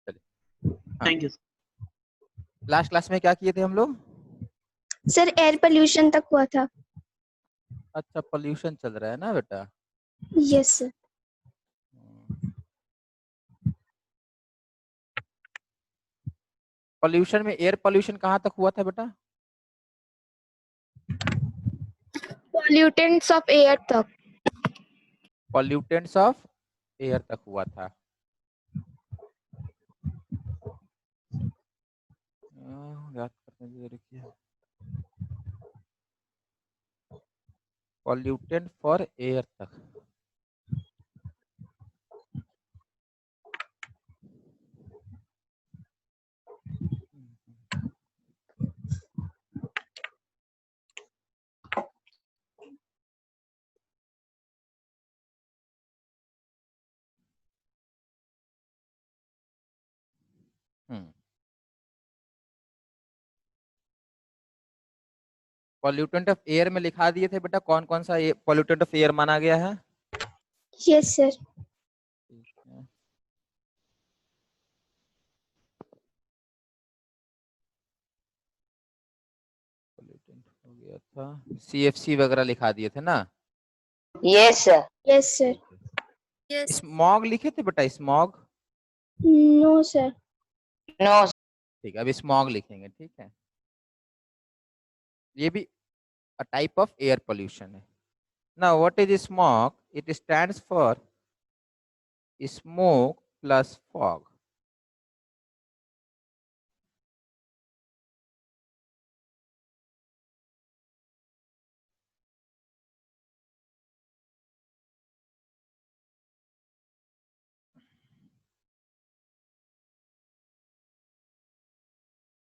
चलिए हाँ, thank you. Last class में क्या किए थे हम लोग? सर एयर पोल्यूशन तक हुआ था। अच्छा, पोल्यूशन चल रहा है ना बेटा? Yes sir. पोल्यूशन में एयर पोल्यूशन कहाँ तक हुआ था बेटा? पॉल्यूटेंट्स ऑफ एयर तक। पॉल्यूटेंट्स ऑफ एयर तक हुआ था। याद करने दीजिए, रुकिए। पॉल्यूटेंट फॉर एयर तक। पॉल्यूटेंट ऑफ एयर में लिखा दिए थे बेटा, कौन कौन सा पॉल्यूटेंट ऑफ एयर माना गया है? Yes sir. ठीक है। पॉल्यूटेंट हो गया था, सीएफसी वगैरह लिखा दिए थे ना? Yes sir. Yes sir. Smog लिखे थे बेटा, स्मॉग? No sir. नो। ठीक है, अब स्मॉग लिखेंगे, ठीक है। ये भी a type of air pollution है। Now what is smog? It stands for smoke plus fog।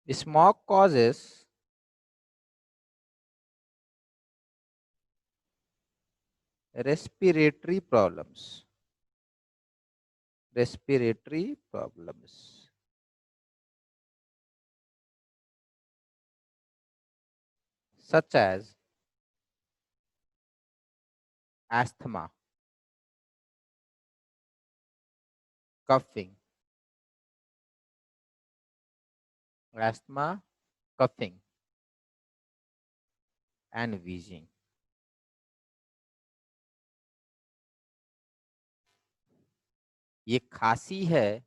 Smog causes respiratory problems, respiratory problems, such as asthma, coughing, asthma, coughing and wheezing। ये खांसी है,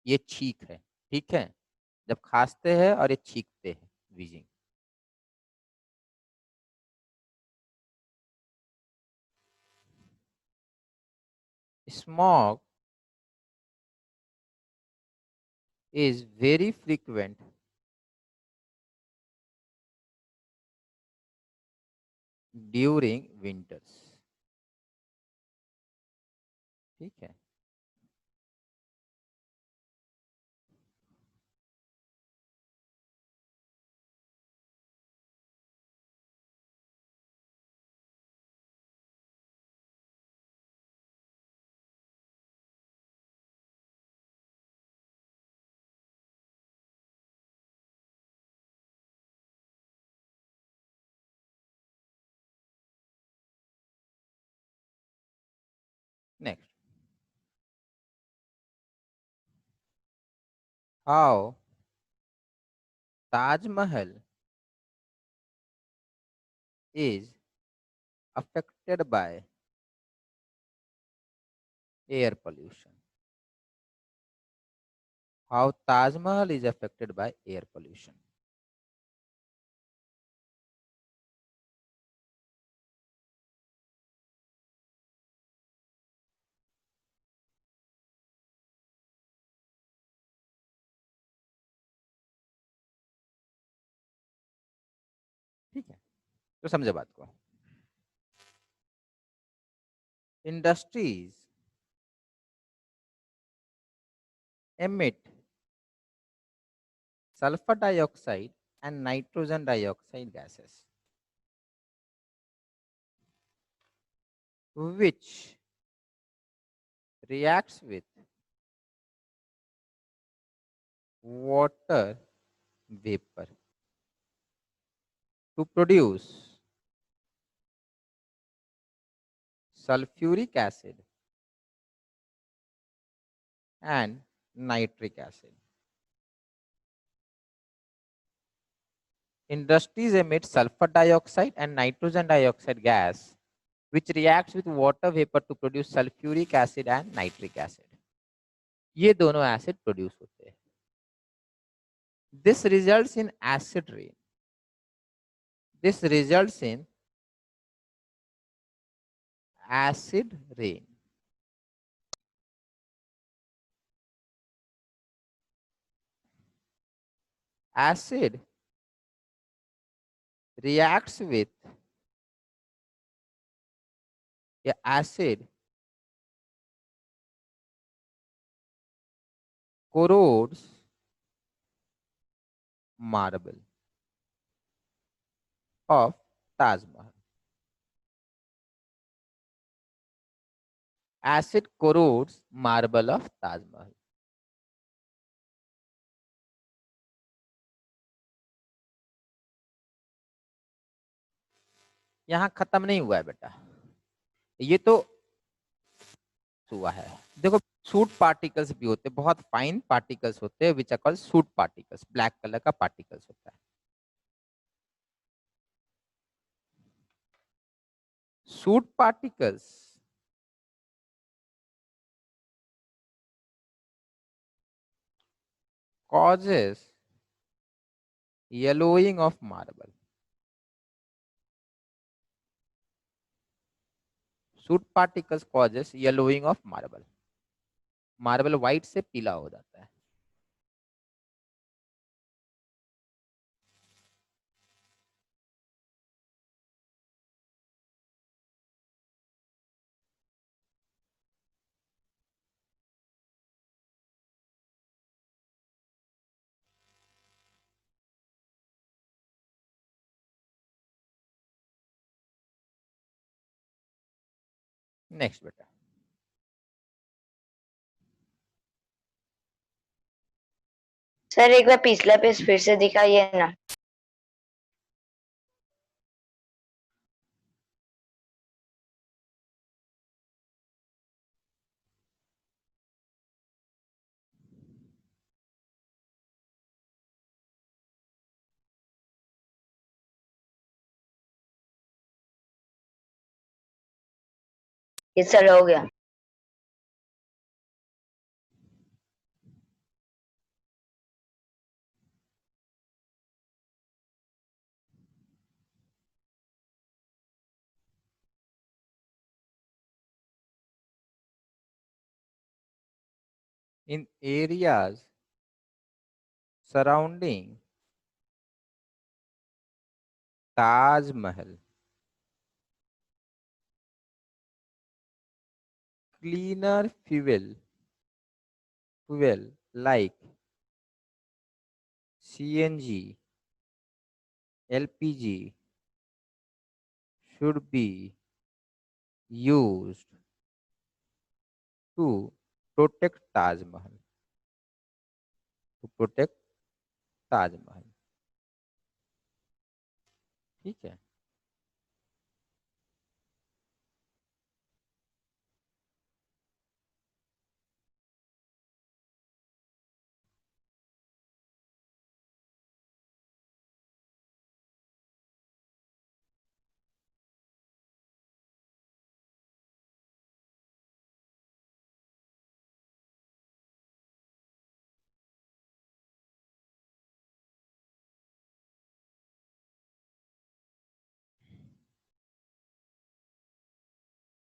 ये छींक है, ठीक है। जब खांसते हैं और ये छींकते हैं, wheezing। Smog is very frequent during winters, ठीक है। Next, how Taj Mahal is affected by air pollution। How Taj Mahal is affected by air pollution। ठीक है, तो समझे बात को। Industries emit sulfur dioxide and nitrogen dioxide gases, which reacts with water vapor to produce sulfuric acid and nitric acid. Industries emit sulfur dioxide and nitrogen dioxide gas, which reacts with water vapor to produce sulfuric acid and nitric acid. ये दोनों acid produce होते हैं. This results in acid rain. This results in acid rain. Acid reacts with acid corrodes marble of Taj Mahal. Acid corrodes marble of Taj Mahal. यहां खत्म नहीं हुआ है बेटा, ये तो हुआ है. देखो सूट पार्टिकल्स भी होते हैं, बहुत फाइन पार्टिकल्स होते हैं which are called soot particles. Black colour का पार्टिकल्स होता है. Soot particles causes yellowing of marble. Soot particles causes yellowing of marble. Marble white से पीला हो जाता है. नेक्स्ट बेटा, सर एक बार पिछला पेज फिर से दिखाइए ना. ये सर हो गया. in areas surrounding Taj Mahal, cleaner fuel like CNG, LPG should be used to protect Taj Mahal. To protect Taj Mahal. ठीक है.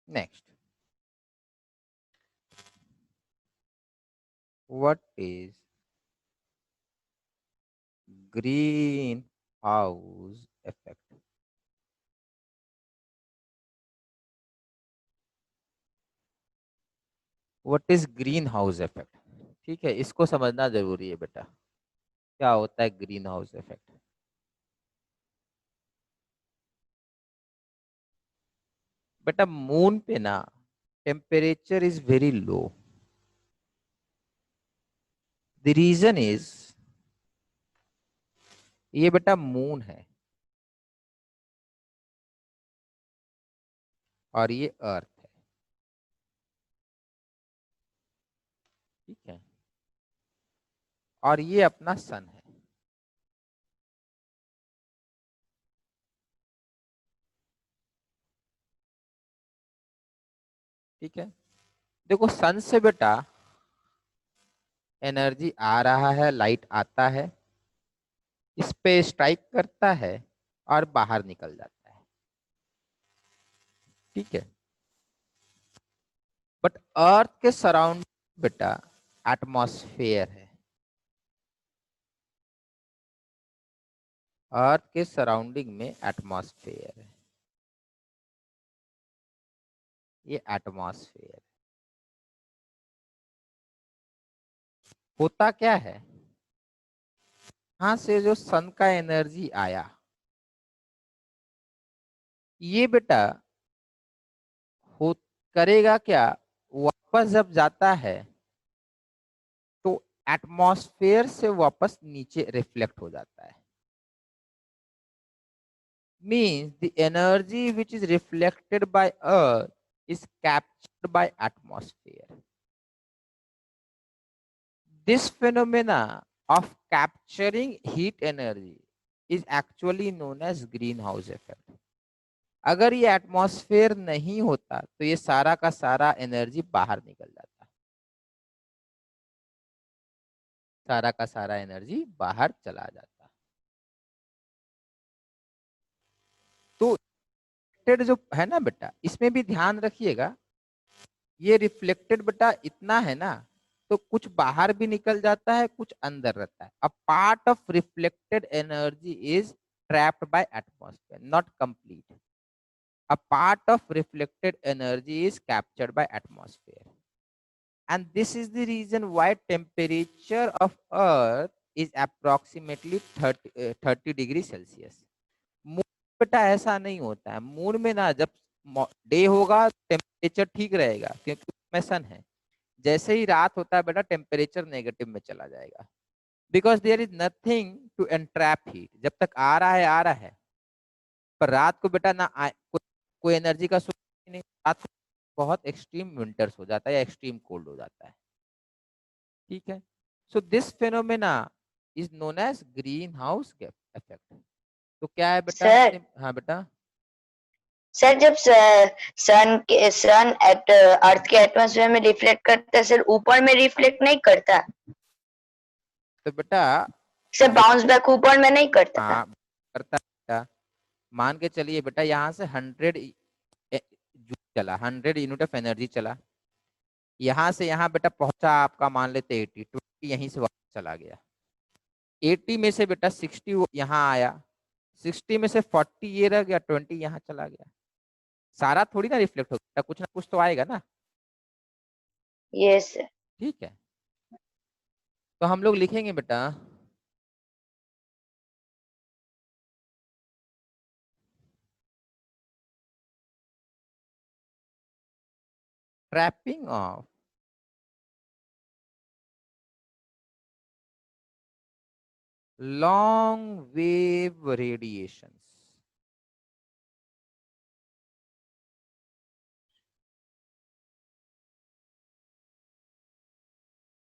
Next, what is greenhouse effect? What is greenhouse effect? ठीक है, इसको समझना जरूरी है बेटा. क्या होता है ग्रीन हाउस इफेक्ट? बेटा मून पे ना temperature is very low. The reason is, ये बेटा मून है और ये अर्थ है. ठीक है, और ये अपना सन है। ठीक है, देखो सन से बेटा एनर्जी आ रहा है, लाइट आता है, इस पे स्ट्राइक करता है और बाहर निकल जाता है। ठीक है, बट अर्थ के सराउंडिंग बेटा एटमॉस्फेयर है। अर्थ के सराउंडिंग में एटमॉस्फेयर है, ये एटमॉस्फेयर। होता क्या है, यहां से जो सन का एनर्जी आया ये बेटा हो करेगा क्या, वापस जब जाता है तो एटमॉस्फेयर से वापस नीचे रिफ्लेक्ट हो जाता है। Means the energy which is reflected by earth is captured by atmosphere. This phenomena of capturing heat energy is actually known as greenhouse effect। अगर ये एटमॉस्फेयर नहीं होता तो ये सारा का सारा एनर्जी बाहर निकल जाता, सारा का सारा एनर्जी बाहर चला जाता। तो रिफ्लेक्टेड जो है ना बेटा, इसमें भी ध्यान रखिएगा, ये रिफ्लेक्टेड बेटा इतना है ना, तो कुछ बाहर भी निकल जाता है, कुछ अंदर रहता है। A part of reflected energy is trapped bye atmosphere, not complete. A part of reflected energy is captured by atmosphere, and this is the reason why temperature of earth is approximately 30 degree Celsius. Moon बेटा ऐसा नहीं होता है, moon में ना जब day होगा temperature ठीक रहेगा क्योंकि उसमें सन है, जैसे ही रात होता है बेटा टेम्परेचर नेगेटिव में चला जाएगा, because there is nothing to entrap heat. जब तक आ रहा है आ रहा है, पर रात को बेटा ना कोई एनर्जी का सोर्स नहीं, रात को बहुत एक्सट्रीम विंटर्स हो जाता है या एक्सट्रीम कोल्ड हो जाता है। ठीक है, so this phenomena is known as green house effect. तो क्या है बेटा? सर हाँ बेटा। सर जब सन अर्थ के एटमॉस्फेयर में रिफ्लेक्ट करता है सर, ऊपर में रिफ्लेक्ट नहीं करता तो बेटा सर, बाउंस बैक ऊपर में नहीं करता। हाँ करता है बेटा। मान के चलिए बेटा यहाँ से 100 जूल चला, 100 यूनिट ऑफ एनर्जी चला, यहाँ से यहाँ बेटा पहुंचा आपका मान लेते 80, 20 यहीं से वापस चला गया। 80 में से बेटा 60 यहाँ आया, 60 में से 40 ये रह गया, 20 यहाँ चला गया। सारा थोड़ी ना रिफ्लेक्ट होगा, कुछ ना कुछ तो आएगा ना। Yes sir. ठीक है, तो हम लोग लिखेंगे बेटा trapping of long wave radiations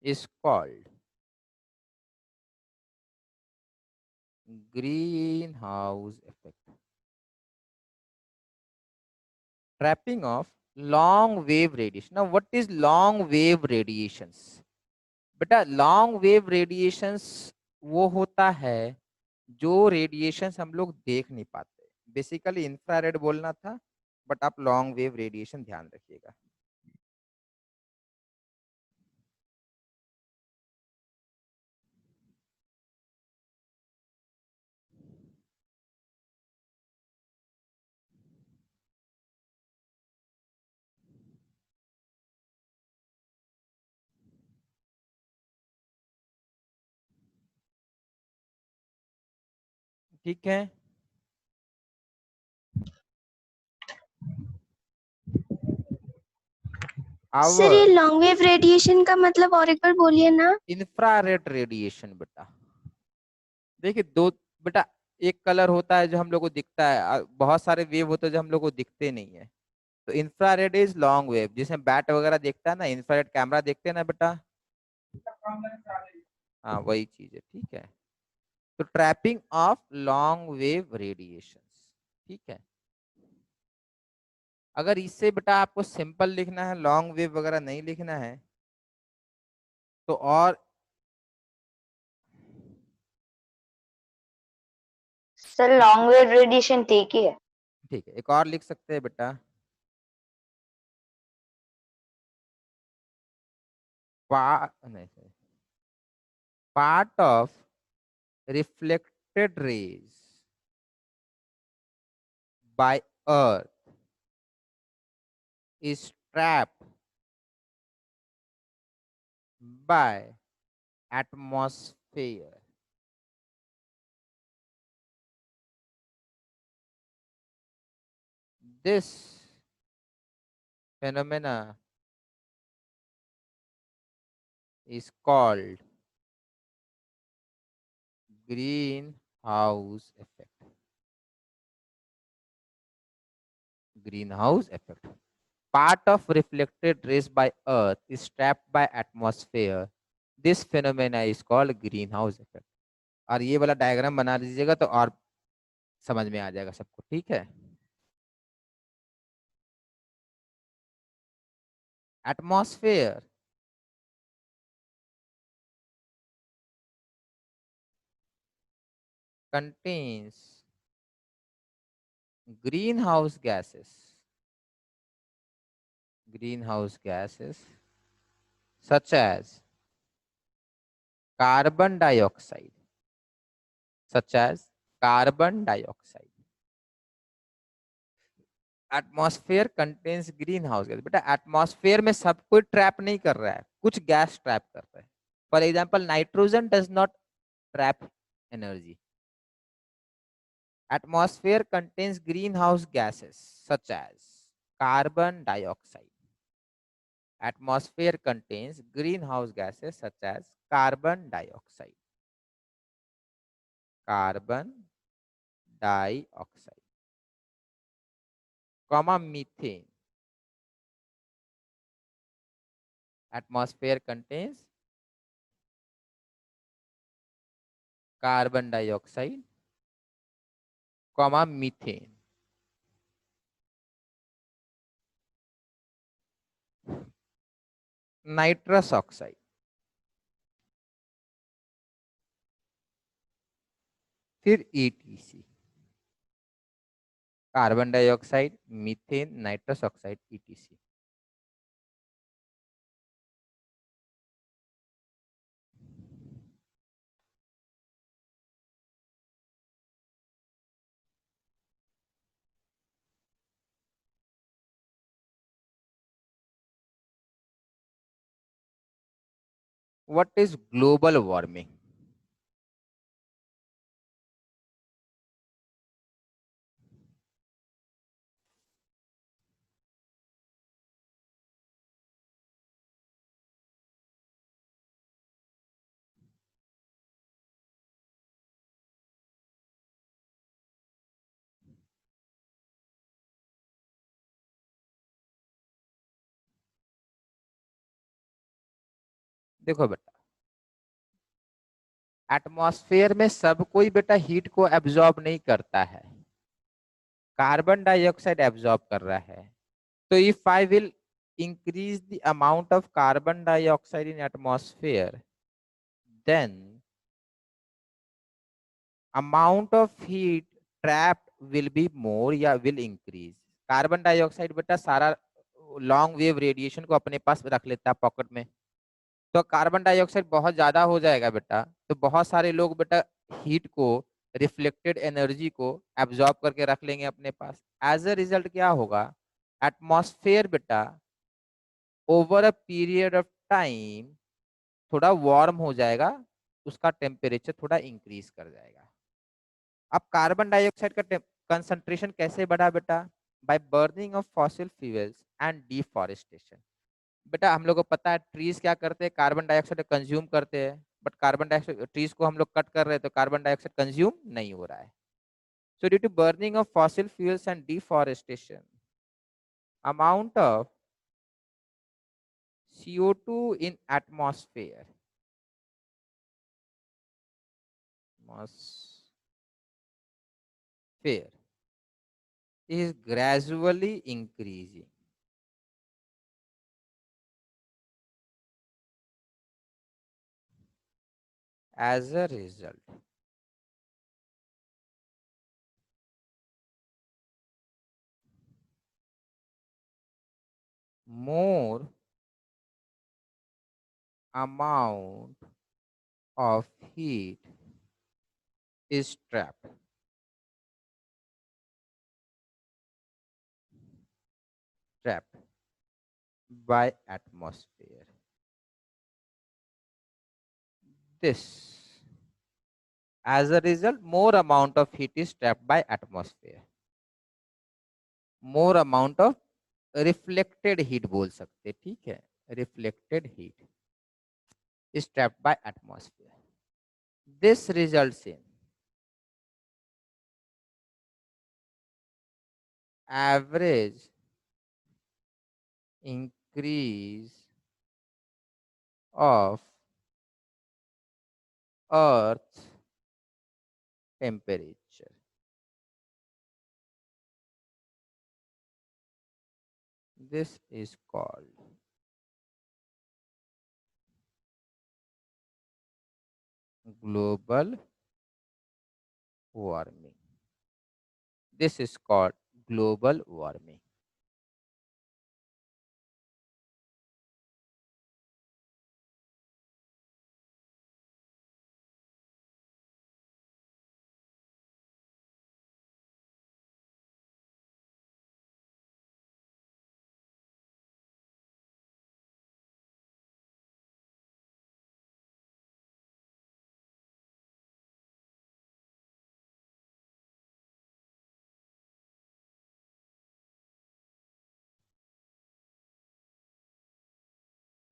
is called greenhouse effect। Trapping of long wave radiation। Now what is long wave radiations? बेटा long wave radiations वो होता है जो रेडिएशंस हम लोग देख नहीं पाते, बेसिकली इंफ्रारेड बोलना था, बट आप लॉन्ग वेव रेडिएशन ध्यान रखिएगा। ठीक है, सर ये लॉन्ग वेव रेडिएशन का मतलब और एक बार बोलिए ना। इंफ्रारेड रेडिएशन बेटा देखिए दो बेटा, एक कलर होता है जो हम लोग को दिखता है, बहुत सारे वेव होते हैं जो हम लोग को दिखते नहीं है। तो इंफ्रारेड इज लॉन्ग वेव, जिसमें बैट वगैरह देखता है ना, इंफ्रारेड कैमरा देखते हैं ना बेटा, हाँ वही चीज है, ठीक है। तो trapping of long wave radiation, ठीक है। अगर इससे बेटा आपको सिंपल लिखना है, लॉन्ग वेव वगैरह नहीं लिखना है, तो और सर लॉन्ग वेव रेडिएशन ठीक ही है। ठीक है, एक और लिख सकते हैं बेटा, part of reflected rays by earth is trapped by atmosphere. This phenomena is called greenhouse effect. Greenhouse effect. Part of reflected rays by Earth is trapped by atmosphere. This phenomena is called greenhouse effect. और ये वाला diagram बना दीजिएगा तो और समझ में आ जाएगा सबको, ठीक है। Atmosphere contains greenhouse gases such as carbon dioxide, atmosphere contains green house gas. बेटा एटमॉस्फेयर में सब कोई ट्रैप नहीं कर रहा है, कुछ गैस ट्रैप कर रहा है। For example nitrogen does not trap energy. Atmosphere contains green house gases such as carbon dioxide. Atmosphere contains green house gases such as carbon dioxide, carbon dioxide, comma methane. Atmosphere contains carbon dioxide, comma methane. Nitrous oxide, फिर ETC, carbon dioxide, methane, nitrous oxide, ETC. What is global warming? देखो बेटा, atmosphere में सब कोई बेटा heat को absorb नहीं करता है, कार्बन डाइऑक्साइड एब्जॉर्ब कर रहा है। तो if I will increase the amount of carbon dioxide in atmosphere, then amount of heat trapped will be more या will increase। कार्बन डाइऑक्साइड बेटा सारा लॉन्ग वेव रेडिएशन को अपने पास रख लेता है पॉकेट में, तो कार्बन डाइऑक्साइड बहुत ज्यादा हो जाएगा बेटा, तो बहुत सारे लोग बेटा हीट को, रिफ्लेक्टेड एनर्जी को एब्जॉर्ब करके रख लेंगे अपने पास। एज अ रिजल्ट क्या होगा, एटमॉस्फेयर बेटा over a period of time थोड़ा वार्म हो जाएगा, उसका टेम्परेचर थोड़ा इंक्रीज कर जाएगा। अब कार्बन डाइऑक्साइड का कंसंट्रेशन कैसे बढ़ा बेटा, by burning of fossil fuels and deforestation. बेटा हम लोग को पता है ट्रीज क्या करते हैं, कार्बन डाइऑक्साइड कंज्यूम करते हैं, बट कार्बन डाइऑक्साइड ट्रीज को हम लोग कट कर रहे हैं तो कार्बन डाइऑक्साइड कंज्यूम नहीं हो रहा है। So due to burning of fossil fuels and deforestation, amount of CO2 in atmosphere atmosphere is gradually increasing. As a result, more amount of heat is trapped by atmosphere. This, as a result, more amount of heat is trapped by atmosphere. More amount of reflected heat बोल सकते, ठीक है, reflected heat is trapped by atmosphere. This results in average increase of Earth's temperature. This is called global warming. This is called global warming.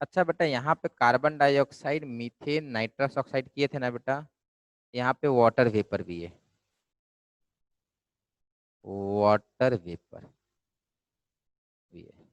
अच्छा बेटा, यहाँ पे carbon dioxide, methane, nitrous oxide किए थे ना बेटा, यहाँ पे वाटर वेपर भी है, वाटर वेपर भी है.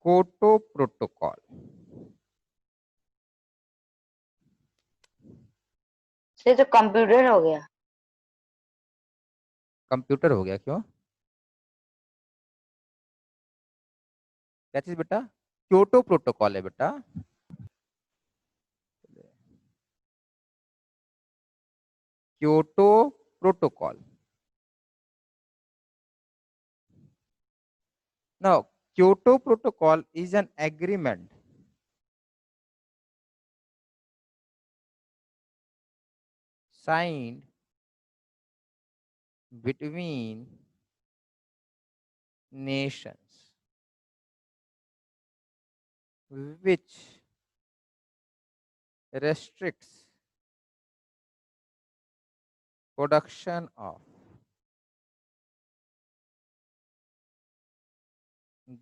कोटो प्रोटोकॉल, ये तो कंप्यूटर हो गया. कंप्यूटर हो गया क्यों? क्या चीज बेटा? क्योटो प्रोटोकॉल है बेटा. Kyoto protocol. Now, Kyoto Protocol is an agreement signed between nations which restricts production of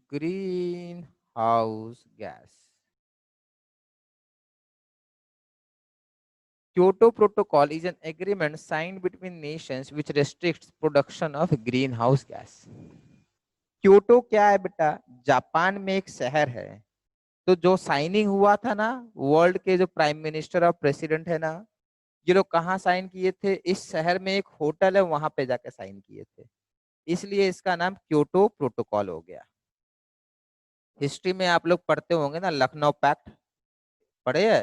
greenhouse gas. Kyoto Protocol is an agreement signed between nations which restricts production of greenhouse gas. Kyoto क्या है बेटा? Japan में एक शहर है, तो जो signing हुआ था ना, वर्ल्ड के जो प्राइम मिनिस्टर और प्रेसिडेंट है ना, ये लोग कहाँ साइन किए थे? इस शहर में एक होटल है, वहां पे जाके साइन किए थे, इसलिए इसका नाम क्योटो प्रोटोकॉल हो गया. हिस्ट्री में आप लोग पढ़ते होंगे ना, लखनऊ पैक्ट पढ़े है?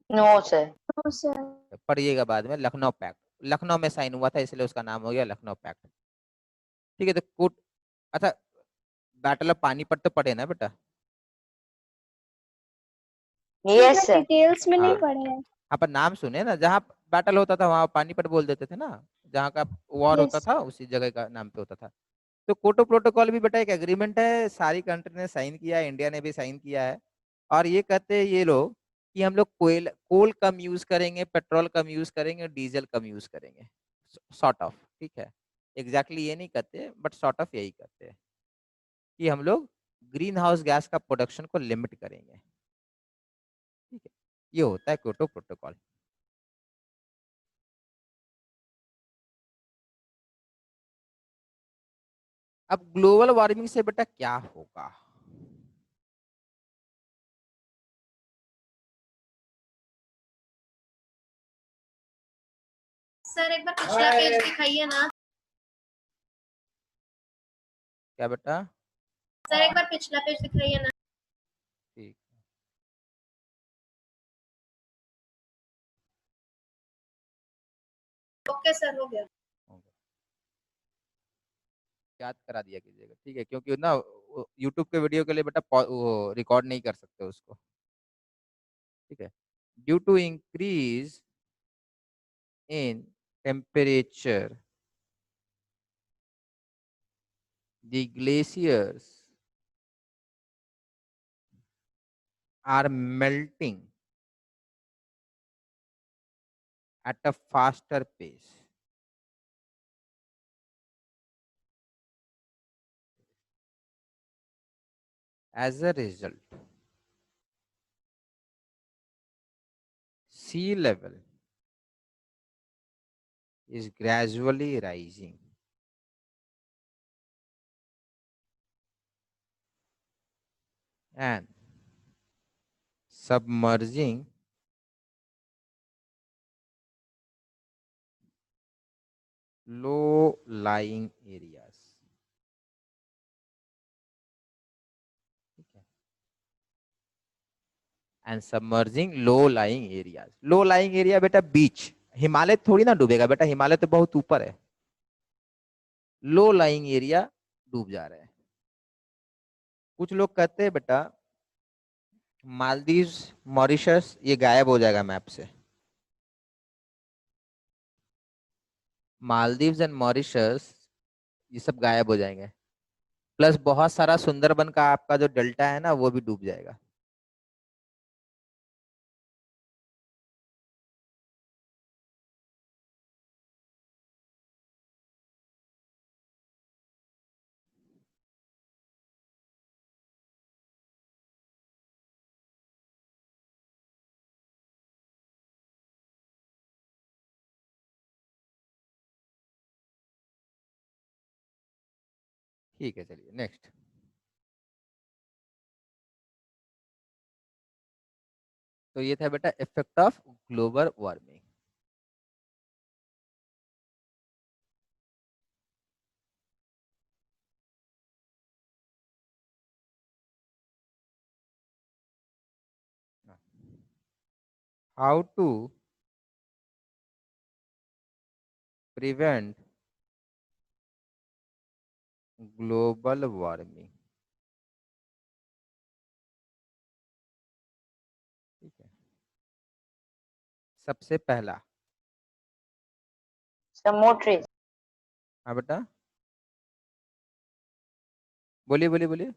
No sir. No sir. पढ़िएगा बाद में. लखनऊ पैक्ट लखनऊ में साइन हुआ था, इसलिए उसका नाम हो गया लखनऊ पैक्ट. ठीक है, तो कोट. अच्छा, बैटल ऑफ पानीपत तो पढ़े ना बेटा? Yes sir. डिटेल्स में नहीं हाँ. पढ़े हैं. हाँ, पर नाम सुने ना, जहाँ बैटल होता था वहां पानीपत बोल देते थे ना, जहाँ का वॉर होता Yes. था उसी जगह का नाम पे होता था. तो कोटो प्रोटोकॉल भी बेटा एक एग्रीमेंट है, सारी कंट्री ने साइन किया है, इंडिया ने भी साइन किया है. और ये कहते हैं ये लोग कि हम लोग कोल कम यूज करेंगे, पेट्रोल कम यूज करेंगे, डीजल कम यूज करेंगे, सॉर्ट ऑफ. ठीक है, एग्जैक्टली ये नहीं करते बट सॉर्ट ऑफ यही करते हैं कि हम लोग ग्रीन हाउस गैस का प्रोडक्शन को लिमिट करेंगे। ठीक है, ये होता है क्योटो प्रोटोकॉल। अब ग्लोबल वार्मिंग से बेटा क्या होगा? सर एक बार पिछला पेज दिखाइए ना। क्या बेटा? सर एक बार पिछला पेज दिखाइए ना। ठीक, ओके सर, हो गया। याद करा दिया कीजिएगा, ठीक है, क्योंकि ना यूट्यूब के वीडियो के लिए बेटा वो रिकॉर्ड नहीं कर सकते उसको। ठीक है, due to increase in temperature the glaciers are melting at a faster pace. As a result, sea level is gradually rising and submerging low-lying areas. And submerging low-lying areas. Low-lying area बेटा बीच, हिमालय थोड़ी ना डूबेगा बेटा, हिमालय तो बहुत ऊपर है। Low lying area डूब जा रहे हैं। कुछ लोग कहते हैं बेटा मालदीव्स, मॉरिशस ये गायब हो जाएगा मैप से। मालदीव्स एंड मॉरिशस ये सब गायब हो जाएंगे, प्लस बहुत सारा सुंदरबन का आपका जो डेल्टा है ना वो भी डूब जाएगा। ठीक है, चलिए नेक्स्ट। तो ये था बेटा effect of global warming. How to prevent global warming. ठीक है, सबसे पहला, Some more trees. हाँ बेटा बोलिए बोलिए बोलिए।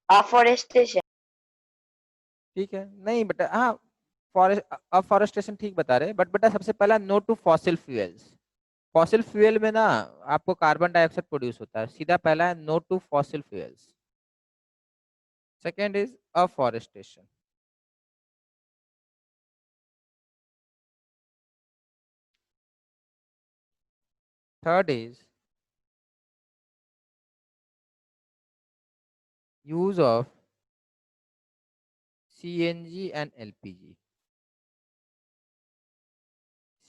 Afforestation. ठीक है, नहीं बेटा, हाँ फॉरेस्ट अफॉरेस्टेशन ठीक बता रहे, बट बेटा सबसे पहला no to fossil fuels. Fossil fuel में ना आपको कार्बन डाइऑक्साइड प्रोड्यूस होता है, सीधा पहला है no to fossil fuels. Second is afforestation. Third is use of CNG and LPG.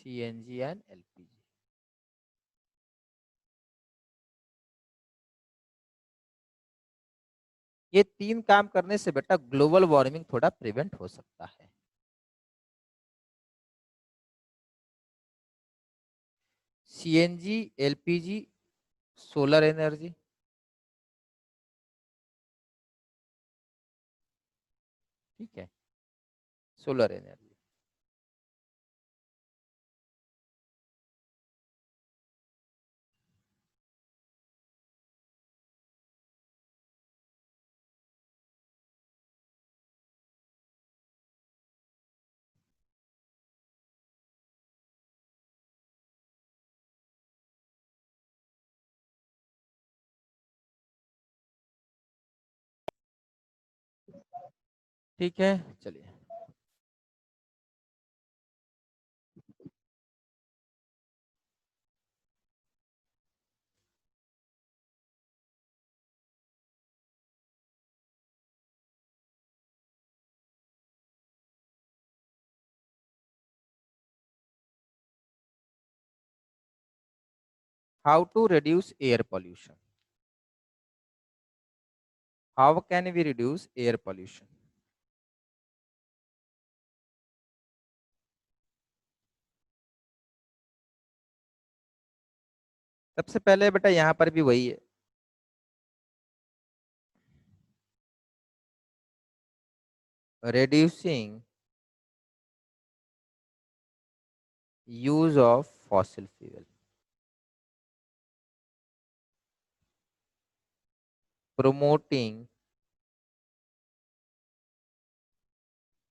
CNG and LPG. ये तीन काम करने से बेटा ग्लोबल वार्मिंग थोड़ा प्रिवेंट हो सकता है। CNG, LPG, solar energy. ठीक है, सोलर एनर्जी। ठीक है, चलिए। How to reduce air pollution? How can we reduce air pollution? सबसे पहले बेटा यहाँ पर भी वही है, reducing use of fossil fuel, promoting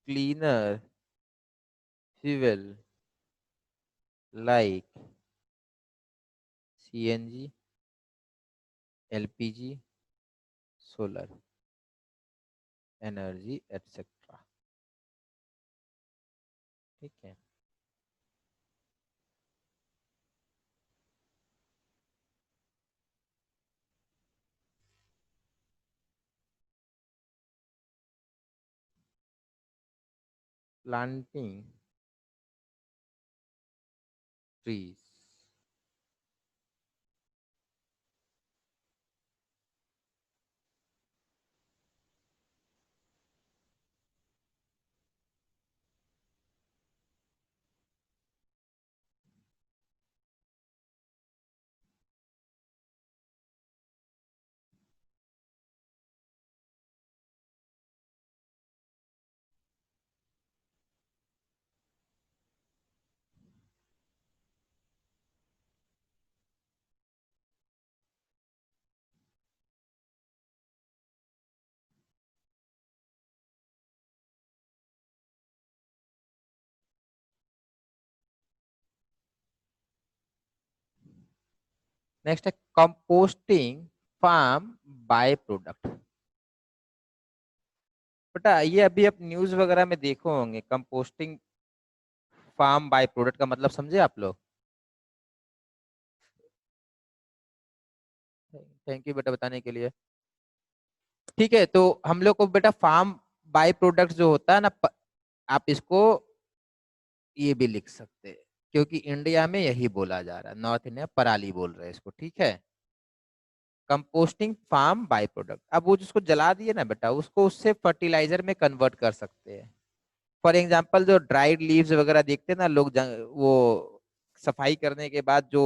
cleaner fuel like CNG, LPG, solar energy, etc. ठीक है, planting trees. नेक्स्ट है कंपोस्टिंग फार्म बाय प्रोडक्ट। बेटा ये अभी आप न्यूज वगैरह में देखो होंगे, कंपोस्टिंग फार्म बाय प्रोडक्ट का मतलब समझे आप लोग? थैंक यू बेटा बताने के लिए। ठीक है, तो हम लोग को बेटा फार्म बाय प्रोडक्ट जो होता है ना, आप इसको ये भी लिख सकते हैं, क्योंकि इंडिया में यही बोला जा रहा है, नॉर्थ इंडिया पराली बोल रहे हैं इसको। ठीक है, कंपोस्टिंग फार्म बाय प्रोडक्ट। अब वो जिसको जला दिए ना बेटा, उसको उससे फर्टिलाइजर में कन्वर्ट कर सकते हैं। फॉर एग्जाम्पल जो ड्राइड लीव्स वगैरह देखते हैं ना लोग, वो सफाई करने के बाद जो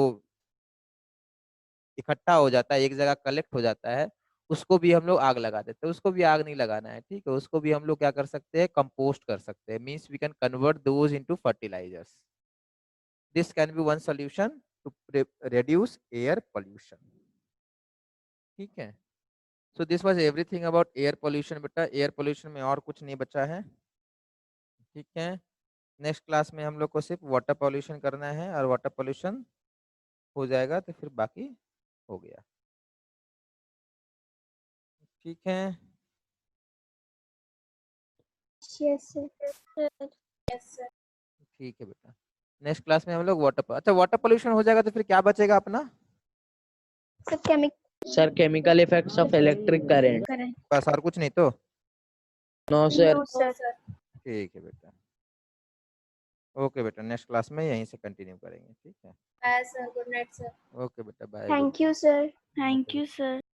इकट्ठा हो जाता है, एक जगह कलेक्ट हो जाता है, उसको भी हम लोग आग लगा देते हैं। उसको भी आग नहीं लगाना है, ठीक है, उसको भी हम लोग क्या कर सकते हैं, कंपोस्ट कर सकते हैं। Means we can convert those into fertilizers. This can be one solution to reduce air pollution। ठीक है, so this was everything about air pollution. बेटा एयर पोल्यूशन में और कुछ नहीं बचा है। ठीक है, नेक्स्ट क्लास में हम लोग को सिर्फ वाटर पोल्यूशन करना है, और वाटर पोल्यूशन हो जाएगा तो फिर बाकी हो गया। ठीक है, यस सर। Yes sir. ठीक है बेटा, नेक्स्ट क्लास में हम लोग वाटर, अच्छा वाटर पोल्यूशन हो जाएगा तो फिर क्या बचेगा अपना? Sir chemical sir chemical effects of electric current. करें। बस और कुछ नहीं तो? No sir. No sir. ठीक है बेटा, ओके बेटा, नेक्स्ट क्लास में यहीं से कंटिन्यू करेंगे। ठीक है, bye sir, good night sir. Okay बेटा, bye. Thank you sir. Thank you sir.